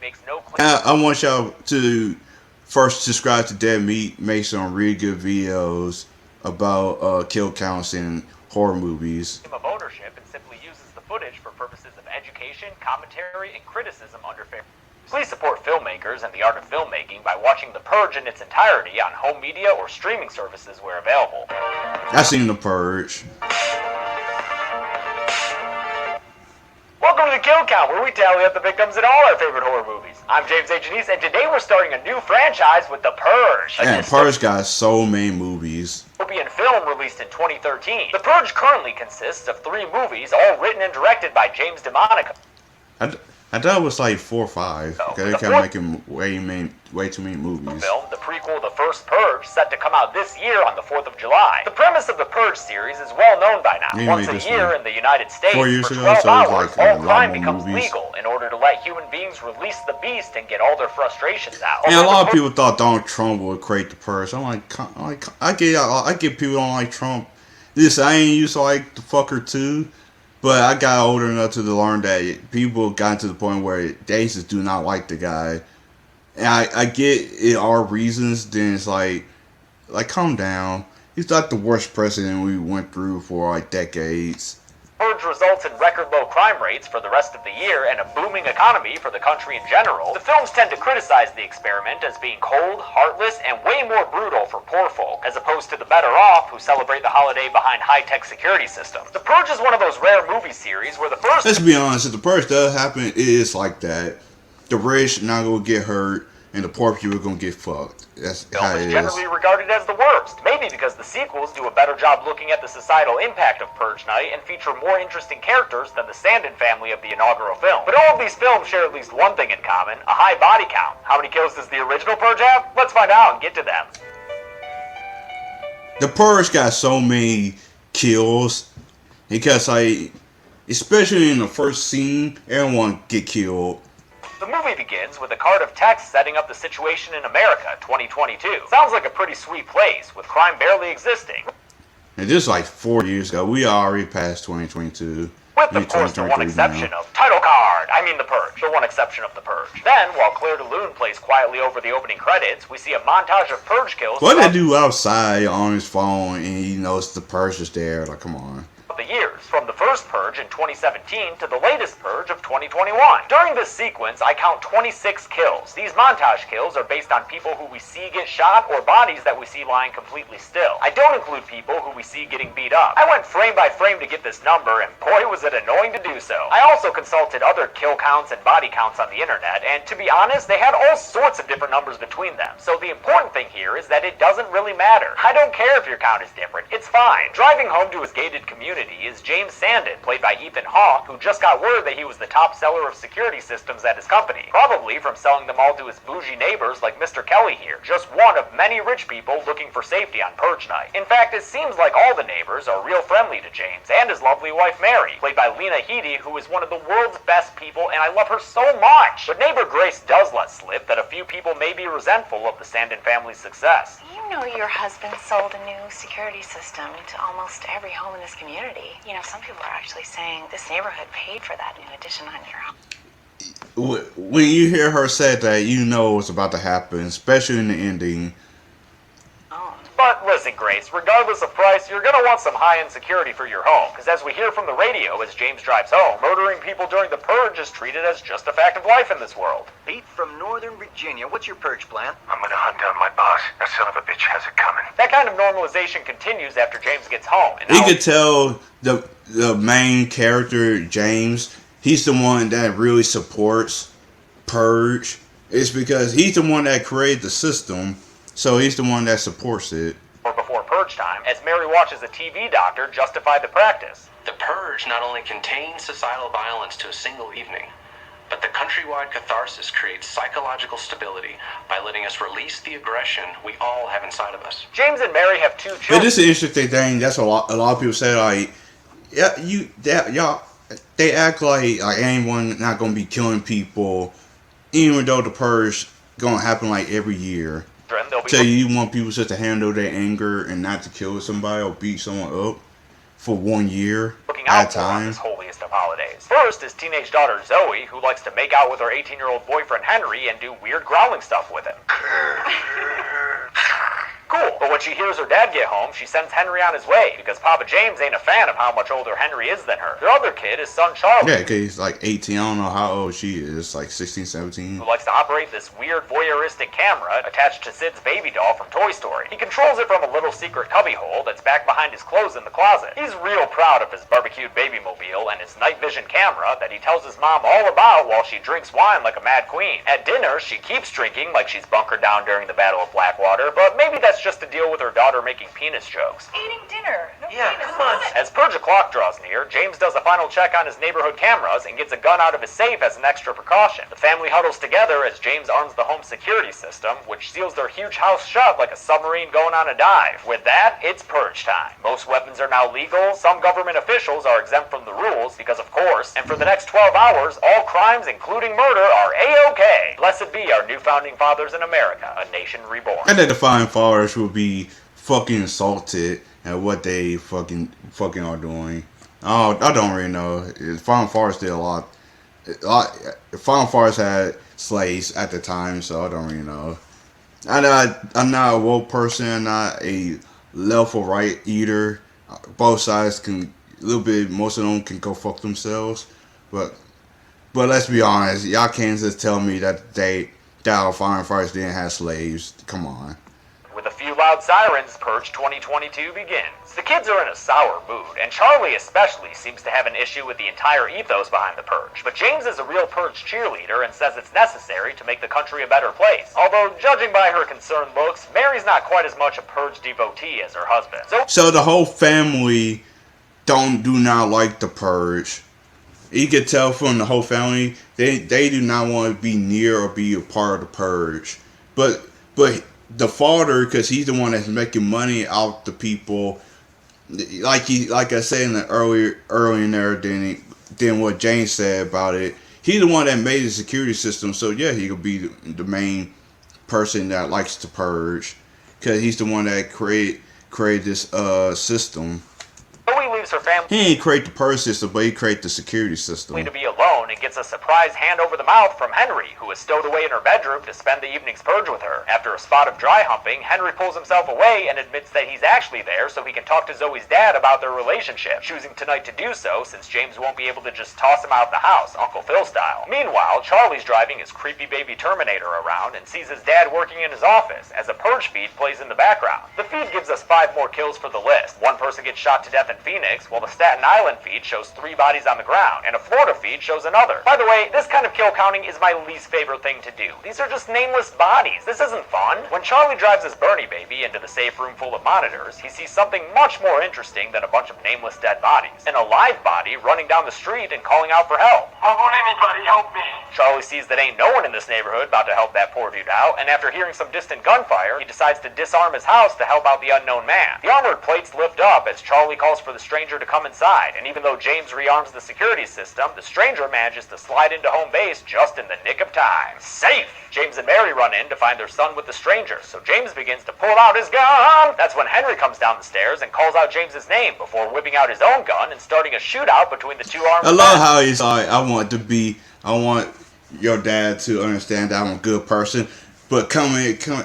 makes no claim. I want y'all to first subscribe to Dead Meat. Make some really good videos about kill counts in horror movies. Of ownership and simply uses the footage for purposes of education, commentary, and criticism under fair. Please support filmmakers and the art of filmmaking by watching The Purge in its entirety on home media or streaming services where available. I seen The Purge. Welcome to the Kill Count, where we tally up the victims in all our favorite horror movies. I'm James A. Janice, and today we're starting a new franchise with The Purge. And Purge got so many movies. Dystopian film released in 2013. The Purge currently consists of 3 movies, all written and directed by James DeMonica. I thought it was like 4 or 5. They kept making way too many movies. Film, the prequel, The First Purge, set to come out this year on the 4th of July. The premise of the Purge series is well known by now. Once a year in the United States, 4 years for ago, 12 so hours, like all crime becomes movies. legal in order to let human beings release the beast and get all their frustrations out. And a lot of people thought Donald Trump would create the Purge. I'm like I get people don't like Trump. I ain't used to like the fucker too. But I got older enough to learn that people got to the point where they just do not like the guy. And I get it are reasons, then it's like calm down. He's not the worst president we went through for like decades. Purge results in record low crime rates for the rest of the year and a booming economy for the country in general. The films tend to criticize the experiment as being cold, heartless, and way more brutal for poor folk, as opposed to the better off who celebrate the holiday behind high-tech security systems. The Purge is one of those rare movie series where the first... Let's be honest, if the Purge does happen, it is like that. The rich not gonna get hurt, and the poor people are gonna get fucked. That's how it is. Generally regarded as the worst, maybe because the sequels do a better job looking at the societal impact of Purge Night and feature more interesting characters than the Sandin family of the inaugural film. But all of these films share at least one thing in common, a high body count. How many kills does the original Purge have? Let's find out and get to them. The Purge got so many kills because especially in the first scene, everyone get killed. The movie begins with a card of text setting up the situation in America, 2022. Sounds like a pretty sweet place, with crime barely existing. And this is like 4 years ago. We already passed 2022. With, of course, the one exception of title card. The Purge. The one exception of the Purge. Then, while Claire de Lune plays quietly over the opening credits, we see a montage of Purge kills. What did they do outside on his phone and he knows the Purge is there? Like, come on. The years, from the first Purge in 2017 to the latest Purge of 2021. During this sequence, I count 26 kills. These montage kills are based on people who we see get shot or bodies that we see lying completely still. I don't include people who we see getting beat up. I went frame by frame to get this number, and boy was it annoying to do so. I also consulted other kill counts and body counts on the internet, and to be honest, they had all sorts of different numbers between them. So the important thing here is that it doesn't really matter. I don't care if your count is different. It's fine. Driving home to his gated community is James Sandin, played by Ethan Hawke, who just got word that he was the top seller of security systems at his company, probably from selling them all to his bougie neighbors like Mr. Kelly here, just one of many rich people looking for safety on Purge Night. In fact, it seems like all the neighbors are real friendly to James and his lovely wife Mary, played by Lena Headey, who is one of the world's best people, and I love her so much. But neighbor Grace does let slip that a few people may be resentful of the Sandin family's success. You know your husband sold a new security system to almost every home in this community. Some people are actually saying this neighborhood paid for that new addition on your home. When you hear her say that, you know what's about to happen, especially in the ending. But listen, Grace, regardless of price, you're going to want some high-end security for your home, because as we hear from the radio as James drives home, murdering people during the Purge is treated as just a fact of life in this world. Pete from Northern Virginia, what's your Purge plan? I'm gonna hunt down my boss. That son of a bitch has it coming. That kind of normalization continues after James gets home. And you could tell the main character, James, he's the one that really supports Purge. It's because he's the one that created the system. So he's the one that supports it. Or before Purge time, as Mary watches a TV doctor justify the practice. The Purge not only contains societal violence to a single evening, but the countrywide catharsis creates psychological stability by letting us release the aggression we all have inside of us. James and Mary have 2 children. But this is an interesting thing. That's a lot of people say, like, they act like anyone not gonna be killing people, even though the Purge gonna happen like every year. So you want people just to handle their anger and not to kill somebody or beat someone up. for 1 year looking at out a for on time. this holiest of holidays. First is teenage daughter Zoe, who likes to make out with her 18-year-old boyfriend Henry and do weird growling stuff with him. Cool, but when she hears her dad get home, she sends Henry on his way, because Papa James ain't a fan of how much older Henry is than her. Their other kid is son Charlie. Yeah, because he's like 18. I don't know how old she is, like 16, 17. Who likes to operate this weird voyeuristic camera attached to Sid's baby doll from Toy Story. He controls it from a little secret cubbyhole that's back behind his clothes in the closet. He's real proud of his barbecued baby mobile and his night vision camera that he tells his mom all about while she drinks wine like a mad queen. At dinner, she keeps drinking like she's bunkered down during the Battle of Blackwater, but maybe that's just to deal with her daughter making penis jokes. Eating dinner. No Yeah, penis. come on. As Purge o'clock draws near, James does a final check on his neighborhood cameras and gets a gun out of his safe as an extra precaution. The family huddles together as James arms the home security system, which seals their huge house shut like a submarine going on a dive. With that, it's Purge time. Most weapons are now legal, some government officials are exempt from the rules, because of course, and for the next 12 hours, all crimes, including murder, are A-OK. Blessed be our new founding fathers in America, a nation reborn. And that the Fine Fathers will be fucking insulted at what they fucking are doing. Oh, I don't really know. Fine Fathers did a lot. Fine Fathers had slaves at the time, so I don't really know. I'm not a woke person. I'm not a left or right either. Both sides can a little bit. Most of them can go fuck themselves. But let's be honest. Y'all can't just tell me that our Fine Fathers didn't have slaves. Come on. With a few loud sirens, Purge 2022 begins. The kids are in a sour mood, and Charlie especially seems to have an issue with the entire ethos behind the Purge. But James is a real Purge cheerleader and says it's necessary to make the country a better place. Although, judging by her concerned looks, Mary's not quite as much a Purge devotee as her husband. So the whole family do not like the Purge. You can tell from the whole family they do not want to be near or be a part of the Purge. But the father, because he's the one that's making money out the people, like I said in the earlier in there than what James said about it. He's the one that made the security system, so yeah, he could be the main person that likes to purge, because he's the one that created this system. Zoe leaves her family He didn't create the purge system, but he created the security system. to be alone and gets a surprise hand over the mouth from Henry, who is stowed away in her bedroom to spend the evening's purge with her. After a spot of dry humping, Henry pulls himself away and admits that he's actually there so he can talk to Zoe's dad about their relationship, choosing tonight to do so since James won't be able to just toss him out of the house, Uncle Phil style. Meanwhile, Charlie's driving his creepy baby Terminator around and sees his dad working in his office as a purge feed plays in the background. The feed gives us 5 more kills for the list. One person gets shot to death in Phoenix, while the Staten Island feed shows 3 bodies on the ground, and a Florida feed shows another. By the way, this kind of kill counting is my least favorite thing to do. These are just nameless bodies. This isn't fun. When Charlie drives his Bernie baby into the safe room full of monitors, he sees something much more interesting than a bunch of nameless dead bodies. An alive body running down the street and calling out for help. I won't anybody help me. Charlie sees that ain't no one in this neighborhood about to help that poor dude out, and after hearing some distant gunfire, he decides to disarm his house to help out the unknown man. The armored plates lift up as Charlie calls for the stranger to come inside, and even though James rearms the security system, the stranger manages to slide into home base just in the nick of time. Safe! James and Mary run in to find their son with the stranger, so James begins to pull out his gun! That's when Henry comes down the stairs and calls out James's name before whipping out his own gun and starting a shootout between the two armed I men. love how he's like, I want your dad to understand that I'm a good person, but come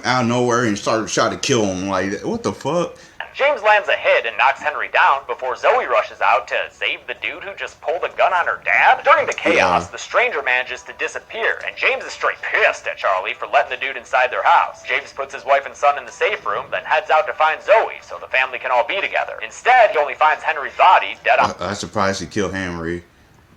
out of nowhere and start trying to kill him. Like, what the fuck? James lands a hit and knocks Henry down before Zoe rushes out to save the dude who just pulled a gun on her dad. During the chaos, the stranger manages to disappear, and James is straight pissed at Charlie for letting the dude inside their house. James puts his wife and son in the safe room, then heads out to find Zoe so the family can all be together. Instead, he only finds Henry's body dead on I'm surprised he killed Henry.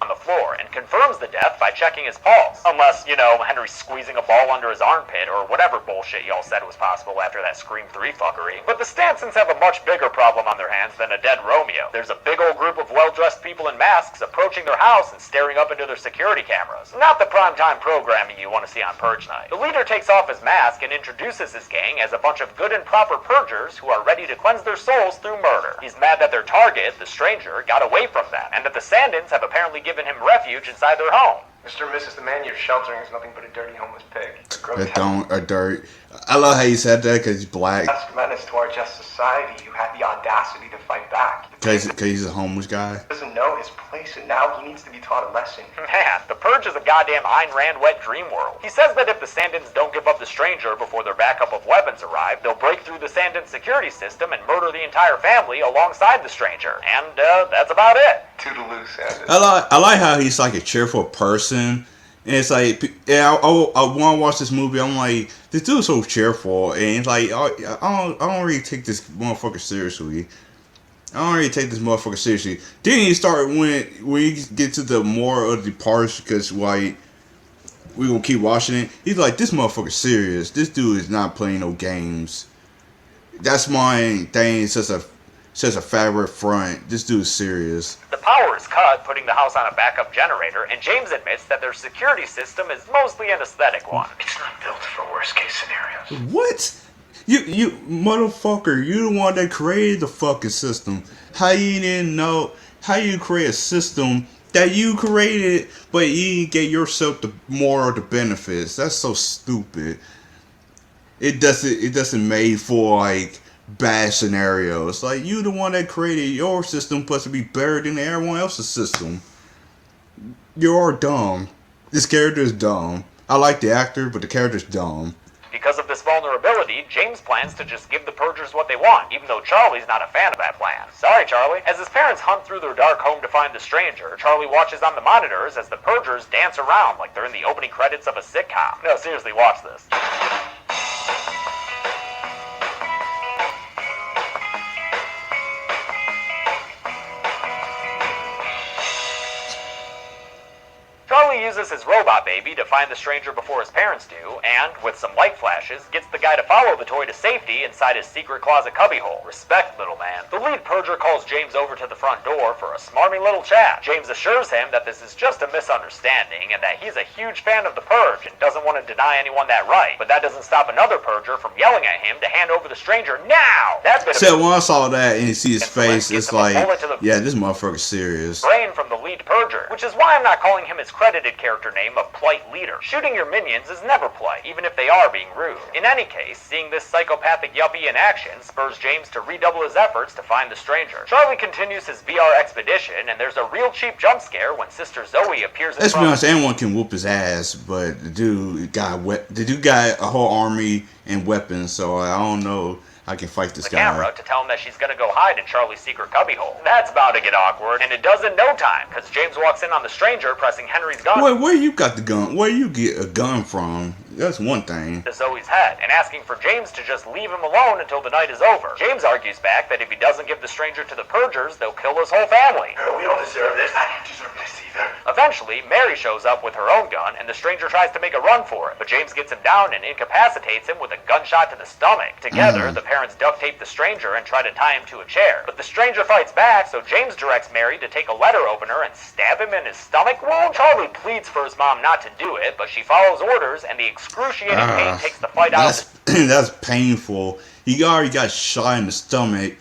the floor and confirms the death by checking his pulse. Unless, Henry's squeezing a ball under his armpit or whatever bullshit y'all said was possible after that Scream 3 fuckery. But the Stansons have a much bigger problem on their hands than a dead Romeo. There's a big old group of well-dressed people in masks approaching their house and staring up into their security cameras. Not the primetime programming you want to see on Purge Night. The leader takes off his mask and introduces his gang as a bunch of good and proper purgers who are ready to cleanse their souls through murder. He's mad that their target, the stranger, got away from them, and that the Sandins have apparently given him refuge inside their home. Mr. and Mrs. the man you're sheltering is nothing but a dirty homeless pig. A dirt. I love how you said that because he's black. Grotesque menace to our just society. You had the audacity to fight back. Because he's a homeless guy. He doesn't know his place, and now he needs to be taught a lesson. Man, the Purge is a goddamn Ayn Rand wet dream world. He says that if the Sandins don't give up the stranger before their backup of weapons arrive, they'll break through the Sandin security system and murder the entire family alongside the stranger. And that's about it. Toodaloo, Sandin. I like how he's like a cheerful person. And it's like, yeah, I want to watch this movie. I'm like, this dude's so cheerful, and it's like, I don't really take this motherfucker seriously. Then you start when you get to the more of the parts, because like we gonna keep watching it. He's like, this motherfucker's serious. This dude is not playing no games. That's my thing. It's just a fabric front. This dude's serious. The power is cut, putting the house on a backup generator, and James admits that their security system is mostly an aesthetic one. It's not built for worst case scenarios. What? You motherfucker, you the one that created the fucking system. How you didn't know? How you create a system that you created, but you didn't get yourself the more of the benefits? That's so stupid. It doesn't made for like bad scenarios. Like, you the one that created your system supposed to be better than everyone else's system. You're dumb. This character is dumb. I like the actor, but the character's dumb. Because of this vulnerability, James plans to just give the Purgers what they want, even though Charlie's not a fan of that plan. Sorry, Charlie. As his parents hunt through their dark home to find the stranger, Charlie watches on the monitors as the Purgers dance around like they're in the opening credits of a sitcom. No, seriously, watch this. Charlie uses his robot baby to find the stranger before his parents do, and, with some light flashes, gets the guy to follow the toy to safety inside his secret closet cubbyhole. Respect, little man. The lead Purger calls James over to the front door for a smarmy little chat. James assures him that this is just a misunderstanding and that he's a huge fan of the Purge and doesn't want to deny anyone that right. But that doesn't stop another Purger from yelling at him to hand over the stranger now! That bit So when I saw that and you see his face, it's like, yeah, this motherfucker's serious. Brain from the lead Purger, which is why I'm not calling him his credited character name of Polite Leader. Shooting your minions is never polite, even if they are being rude. In any case, seeing this psychopathic yuppie in action spurs James to redouble his efforts to find the stranger. Charlie continues his VR expedition, and there's a real cheap jump scare when Sister Zoe appears in Let's be front. honest, anyone can whoop his ass, but the dude got a whole army and weapons, so I don't know. I can fight this the guy. camera to tell him that she's gonna go hide in Charlie's secret cubbyhole. That's about to get awkward, and it does in no time, because James walks in on the stranger pressing Henry's gun Where you got the gun? Where you get a gun from? That's one thing. to Zoe's head, and asking for James to just leave him alone until the night is over. James argues back that if he doesn't give the stranger to the Purgers, they'll kill his whole family. We don't deserve this. I don't deserve this either. Eventually, Mary shows up with her own gun, and the stranger tries to make a run for it, but James gets him down and incapacitates him with a gunshot to the stomach. Together, the parents duct tape the stranger and try to tie him to a chair. But the stranger fights back, so James directs Mary to take a letter opener and stab him in his stomach wound. Charlie pleads for his mom not to do it, but she follows orders, and the excruciating pain takes the fight out of That's painful. You already got shot in the stomach.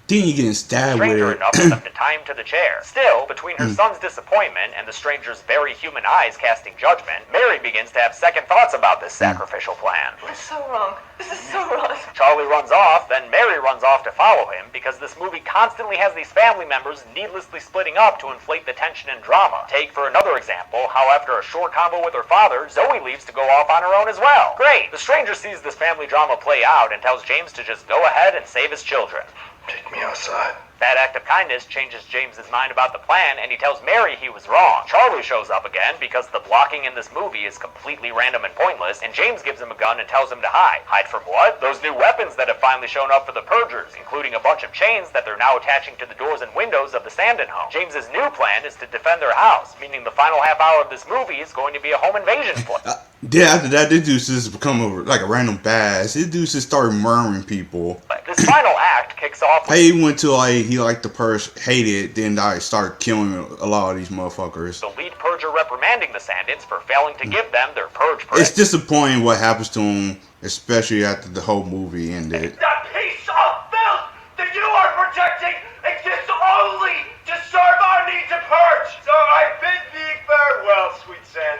Then you getting stabbed with stranger it. enough for them to tie him to the chair. Still, between her son's disappointment and the stranger's very human eyes casting judgment, Mary begins to have second thoughts about this sacrificial plan. This is so wrong. This is so wrong. Charlie runs off, then Mary runs off to follow him, because this movie constantly has these family members needlessly splitting up to inflate the tension and drama. Take, for another example, how after a short combo with her father, Zoe leaves to go off on her own as well. Great! The stranger sees this family drama play out and tells James to just go ahead and save his children. Take me outside. That act of kindness changes James's mind about the plan, and he tells Mary he was wrong. Charlie shows up again because the blocking in this movie is completely random and pointless, and James gives him a gun and tells him to hide. Hide from what? Those new weapons that have finally shown up for the Purgers, including a bunch of chains that they're now attaching to the doors and windows of the Sandin home. James's new plan is to defend their house, meaning the final half hour of this movie is going to be a home invasion play. Yeah, after that, this dude just become like a random badass. This dude just started murdering people. This final act kicks off with He went to he liked the Purge, hated, then I started killing a lot of these motherfuckers. the lead Purger reprimanding the Sandins for failing to give them their Purge praise. It's disappointing what happens to him, especially after the whole movie ended. That piece of filth that you are protecting exists only to serve our need to purge. So I bid thee farewell, sweet Sand.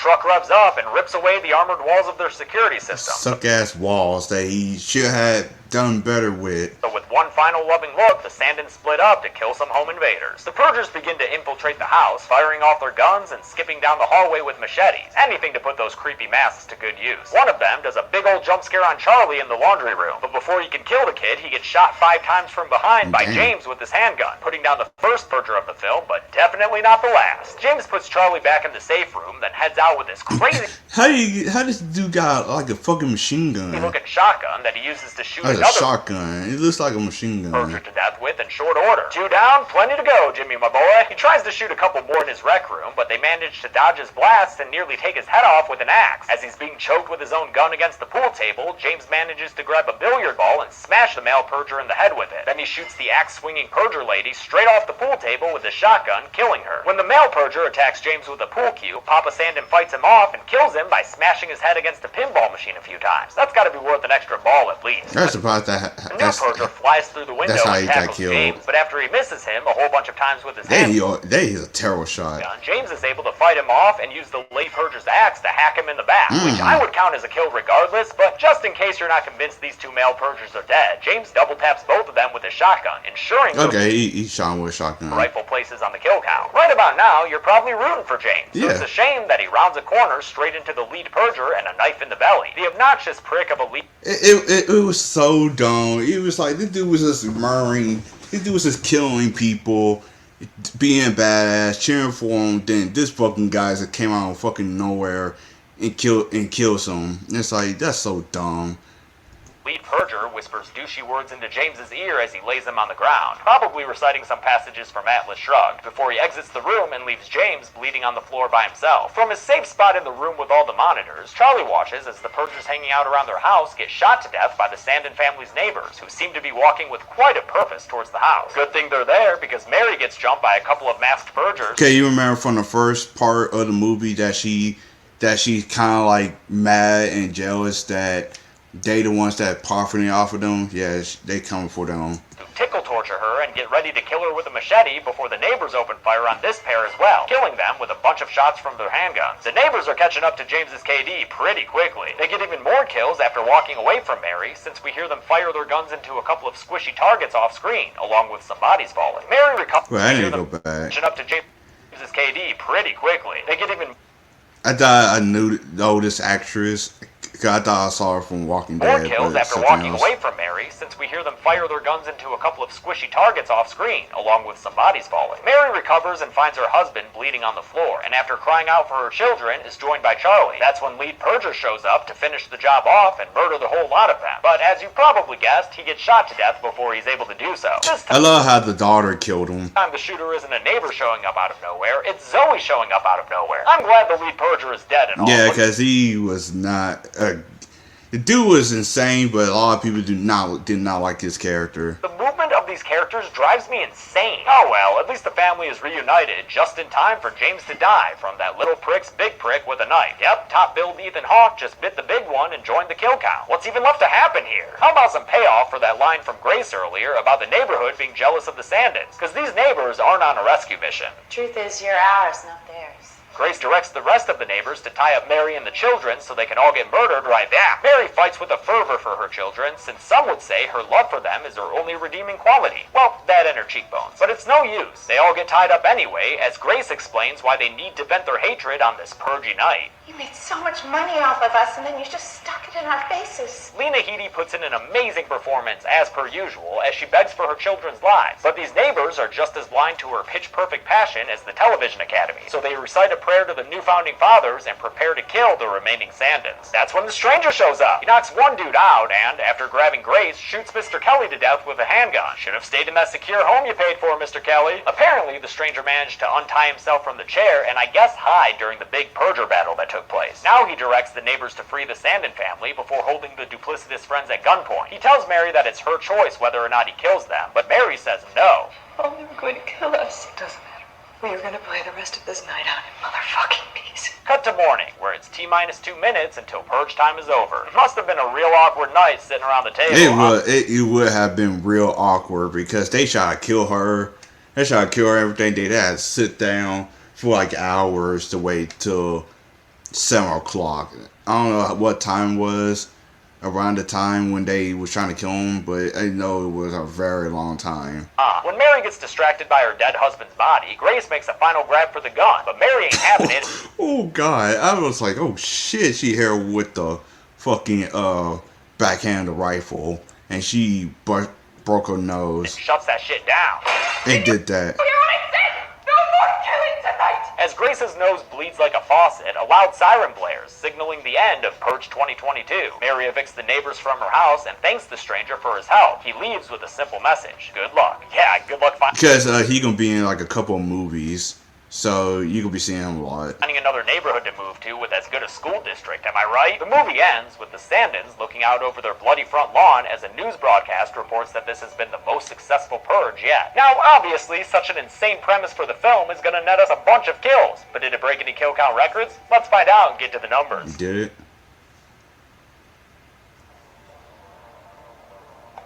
truck revs up and rips away the armored walls of their security system. Suck ass walls that he should have done better with. So with one final loving look, the Sandins split up to kill some home invaders. The Purgers begin to infiltrate the house, firing off their guns and skipping down the hallway with machetes. Anything to put those creepy masks to good use. One of them does a big old jump scare on Charlie in the laundry room, but before he can kill the kid, he gets shot 5 times from behind by James with his handgun, putting down the first Purger of the film, but definitely not the last. James puts Charlie back in the safe room, then heads out with his crazy How does this dude got like a fucking machine gun? looking shotgun that he uses to shoot That's a another shotgun. It looks like a machine gun. Purger to death with in short order. 2 down, plenty to go, Jimmy, my boy. He tries to shoot a couple more in his rec room, but they manage to dodge his blasts and nearly take his head off with an axe. As he's being choked with his own gun against the pool table, James manages to grab a billiard ball and smash the male Purger in the head with it. Then he shoots the axe-swinging Purger lady straight off the pool table with his shotgun, killing her. When the male Purger attacks James with a pool cue, Papa Sandin fights him off and kills him by smashing his head against a pinball machine a few times. That's gotta be worth an extra ball at least. I'm surprised that. The new Purger flies through the window how and he got tackles killed. James, but after he misses him a whole bunch of times with his That hand is a terrible shot. gun, James is able to fight him off and use the late Purger's axe to hack him in the back, which I would count as a kill regardless, but just in case you're not convinced these 2 male Purgers are dead, James double taps both of them with his shotgun, ensuring Okay, he shot him with a shotgun. rightful places on the kill count. Right about now, you're probably rooting for James, so Yeah. it's a shame that he rounds a corner straight into the lead Purger and a knife in the belly. The obnoxious prick of a lead It was so dumb. It was like this dude was just murdering. This dude was just killing people, being badass, cheering for him. Then this fucking guy that came out of fucking nowhere and kills him. And it's like that's so dumb. Lead Purger whispers douchey words into James's ear as he lays him on the ground, probably reciting some passages from Atlas Shrugged, before he exits the room and leaves James bleeding on the floor by himself. From his safe spot in the room with all the monitors, Charlie watches as the Purgers hanging out around their house get shot to death by the Sandin family's neighbors, who seem to be walking with quite a purpose towards the house. Good thing they're there, because Mary gets jumped by a couple of masked Purgers. Okay, you remember from the first part of the movie that she's kind of like mad and jealous that they the ones that profiting off of them. Yes, they coming for them. Tickle torture her and get ready to kill her with a machete before the neighbors open fire on this pair as well, killing them with a bunch of shots from their handguns. The neighbors are catching up to James's KD pretty quickly. They get even more kills after walking away from Mary, since we hear them fire their guns into a couple of squishy targets off screen, along with some bodies falling. Mary recovers. Well, I need to go back. Catching up to James's KD pretty quickly. They get even I thought I knew this actress. Cause I thought I saw her from Walking more Dead. kills but after something walking else. away from Mary, since we hear them fire their guns into a couple of squishy targets off screen, along with some bodies falling. Mary recovers and finds her husband bleeding on the floor, and after crying out for her children, is joined by Charlie. That's when lead Purger shows up to finish the job off and murder the whole lot of them. But as you probably guessed, he gets shot to death before he's able to do so. This I love how the daughter killed him. time the shooter isn't a neighbor showing up out of nowhere, it's Zoe showing up out of nowhere. I'm glad the lead Purger is dead and all. Yeah, but because he was not. The dude was insane, but a lot of people did not like his character. the movement of these characters drives me insane. Oh well, at least the family is reunited just in time for James to die from that little prick's big prick with a knife. Yep, top billed Ethan Hawke just bit the big one and joined the kill count. What's even left to happen here? How about some payoff for that line from Grace earlier about the neighborhood being jealous of the Sandins? Because these neighbors aren't on a rescue mission. Truth is, you're ours, not theirs. Grace directs the rest of the neighbors to tie up Mary and the children so they can all get murdered right there. Mary fights with a fervor for her children, since some would say her love for them is her only redeeming quality. Well, that and her cheekbones. But it's no use. They all get tied up anyway, as Grace explains why they need to vent their hatred on this purgy night. You made so much money off of us, and then you just stuck it in our faces. Lena Headey puts in an amazing performance, as per usual, as she begs for her children's lives. But these neighbors are just as blind to her pitch-perfect passion as the Television Academy, so they recite a prayer to the new founding fathers and prepare to kill the remaining Sandins. That's when the stranger shows up. He knocks one dude out and, after grabbing Grace, shoots Mr. Kelly to death with a handgun. Should have stayed in that secure home you paid for, Mr. Kelly. Apparently, the stranger managed to untie himself from the chair and I guess hide during the big Purger battle that took place. Now he directs the neighbors to free the Sandin family before holding the duplicitous friends at gunpoint. He tells Mary that it's her choice whether or not he kills them, but Mary says no. Oh, they were going to kill us. It doesn't matter. We are going to play the rest of this night out in motherfucking peace. Cut to morning, where it's T-minus 2 minutes until purge time is over. It must have been a real awkward night sitting around the table. It would have been real awkward because they tried to kill her. They tried to kill her everything. They had to sit down for like hours to wait till 7 o'clock. I don't know what time it was around the time when they was trying to kill him, but I know it was a very long time. When Mary gets distracted by her dead husband's body, Grace makes a final grab for the gun, but Mary ain't having it. Oh god, I was like, oh shit, she here with the fucking backhanded rifle, and she broke her nose. Shuts that shit down. They did that. You hear what I said? No more killing tonight! As Grace's nose bleeds like a faucet, a loud siren blares, signaling the end of Purge 2022. Mary evicts the neighbors from her house and thanks the stranger for his help. He leaves with a simple message. Good luck. Yeah, good luck because he gonna be in like a couple of movies, so you gonna be seeing him a lot. finding another neighborhood to move to with as good a school district, am I right? The movie ends with the Sandins looking out over their bloody front lawn as a news broadcast reports that this has been the most successful purge yet. Now, obviously, such an insane premise for the film is gonna net us a bunch of kills, but did it break any kill count records? Let's find out and get to the numbers. Did it?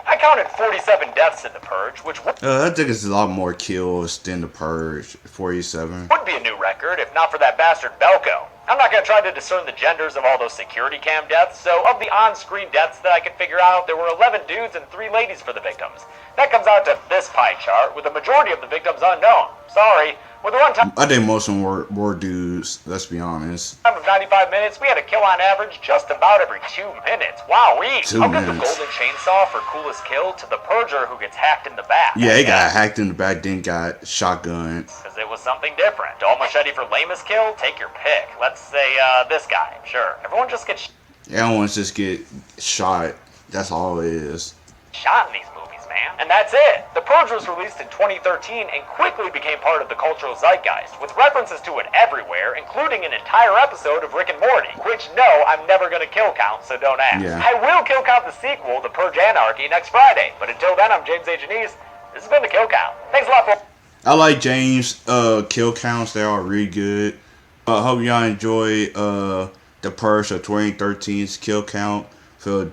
I counted 47 deaths in the purge, which I think it's a lot more kills than the Purge. 47. would be a new record if not for that bastard Belko. I'm not going to try to discern the genders of all those security cam deaths, so of the on-screen deaths that I could figure out, there were 11 dudes and 3 ladies for the victims. That comes out to this pie chart, with the majority of the victims unknown. Sorry. With a runtime I think most of them were dudes, let's be honest. of 95 minutes, we had a kill on average just about every 2 minutes. Wowee! 2 How good the minutes. golden chainsaw for coolest kill to the purger who gets hacked in the back. Yeah, he got hacked in the back, then got shotgunned. Because it was something different. Dull machete for lamest kill? Take your pick. Let's say, this guy. Sure. Everyone just gets Everyone just get shot. That's all it is. shot in these movies, man. And that's it. The Purge was released in 2013 and quickly became part of the cultural zeitgeist, with references to it everywhere, including an entire episode of Rick and Morty, which, no, I'm never gonna kill count, so don't ask. Yeah. I will kill count the sequel, The Purge Anarchy, next Friday, but until then, I'm James A. Janice. This has been The Kill Count. Thanks a lot for... I like James' kill counts. They are really good. Hope y'all enjoy the Purge of 2013's kill count from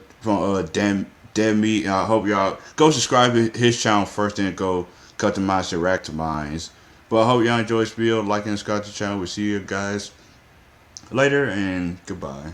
Dead Meat. I hope y'all go subscribe to his channel first, then go cut the minds and react to mines. But I hope y'all enjoy this video. Like and subscribe to the channel. We'll see you guys later, and goodbye.